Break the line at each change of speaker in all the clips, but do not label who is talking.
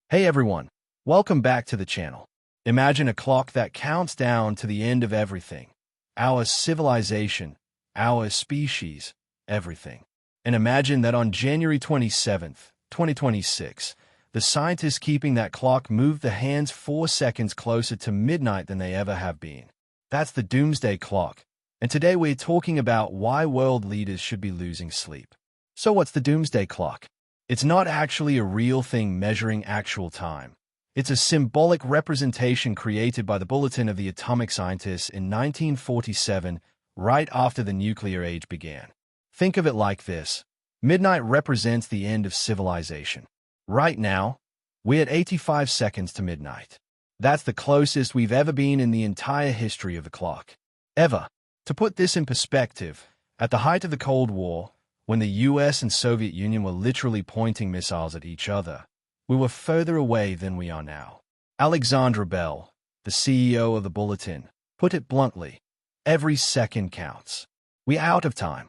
Hey everyone, welcome back to the channel. Imagine a clock that counts down to the end of everything. Our civilization, our species, everything. And imagine that on January 27th, 2026, the scientists keeping that clock moved the hands 4 seconds closer to midnight than they ever have been. That's the Doomsday Clock. And today we're talking about why world leaders should be losing sleep. So what's the Doomsday Clock? It's not actually a real thing measuring actual time. It's a symbolic representation created by the Bulletin of the atomic scientists in 1947, right after the nuclear age began. Think of it like this. Midnight represents the end of civilization. Right now, we're at 85 seconds to midnight. That's the closest we've ever been in the entire history of the clock. Ever. To put this in perspective, at the height of the Cold War, when the US and Soviet Union were literally pointing missiles at each other, we were further away than we are now. Alexandra Bell, the CEO of the Bulletin, put it bluntly, every second counts. We're out of time.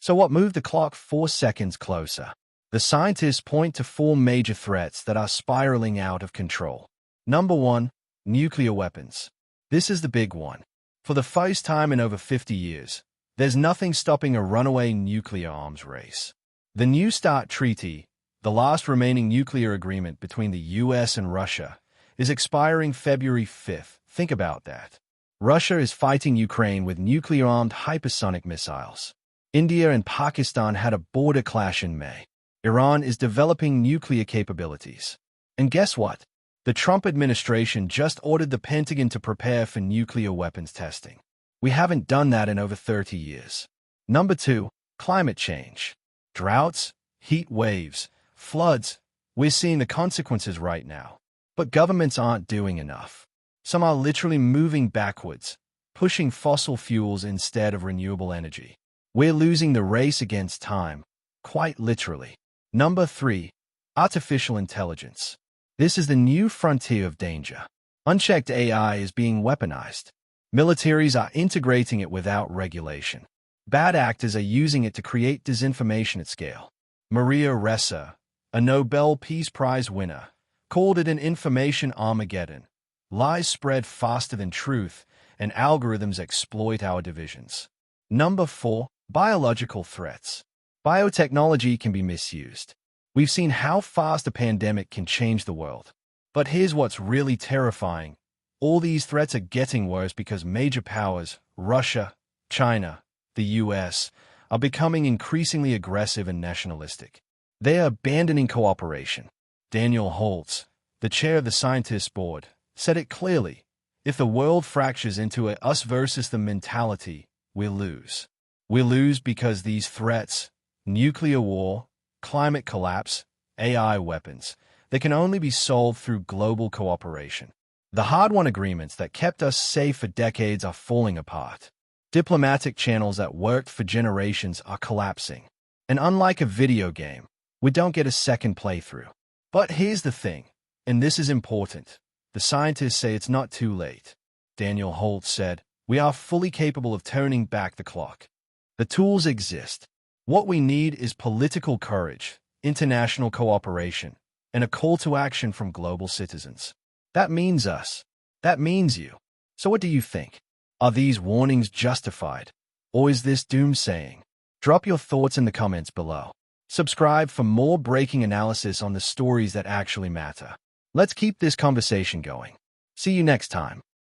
So what moved the clock 4 seconds closer? The scientists point to 4 major threats that are spiraling out of control. Number 1, nuclear weapons. This is the big one. For the first time in over 50 years, there's nothing stopping a runaway nuclear arms race. The New START Treaty, the last remaining nuclear agreement between the US and Russia, is expiring February 5th. Think about that. Russia is fighting Ukraine with nuclear-armed hypersonic missiles. India and Pakistan had a border clash in May. Iran is developing nuclear capabilities. And guess what? The Trump administration just ordered the Pentagon to prepare for nuclear weapons testing. We haven't done that in over 30 years. Number 2, climate change. Droughts, heat waves, floods. We're seeing the consequences right now. But governments aren't doing enough. Some are literally moving backwards, pushing fossil fuels instead of renewable energy. We're losing the race against time, quite literally. Number 3, artificial intelligence. This is the new frontier of danger. Unchecked AI is being weaponized. Militaries are integrating it without regulation. Bad actors are using it to create disinformation at scale. Maria Ressa, a Nobel Peace Prize winner, called it an information Armageddon. Lies spread faster than truth, and algorithms exploit our divisions. Number 4, biological threats. Biotechnology can be misused. We've seen how fast a pandemic can change the world. But here's what's really terrifying. All these threats are getting worse because major powers, Russia, China, the US, are becoming increasingly aggressive and nationalistic. They are abandoning cooperation. Daniel Holtz, the chair of the scientists board, said it clearly. If the world fractures into a us versus them mentality, we'll lose. We'll lose because these threats, nuclear war, climate collapse, AI weapons, they can only be solved through global cooperation. The hard-won agreements that kept us safe for decades are falling apart. Diplomatic channels that worked for generations are collapsing. And unlike a video game, we don't get a second playthrough. But here's the thing, and this is important. The scientists say it's not too late. Daniel Holtz said, "We are fully capable of turning back the clock. The tools exist. What we need is political courage, international cooperation, and a call to action from global citizens. That means us. That means you. So what do you think? Are these warnings justified? Or is this doomsaying? Drop your thoughts in the comments below. Subscribe for more breaking analysis on the stories that actually matter. Let's keep this conversation going. See you next time.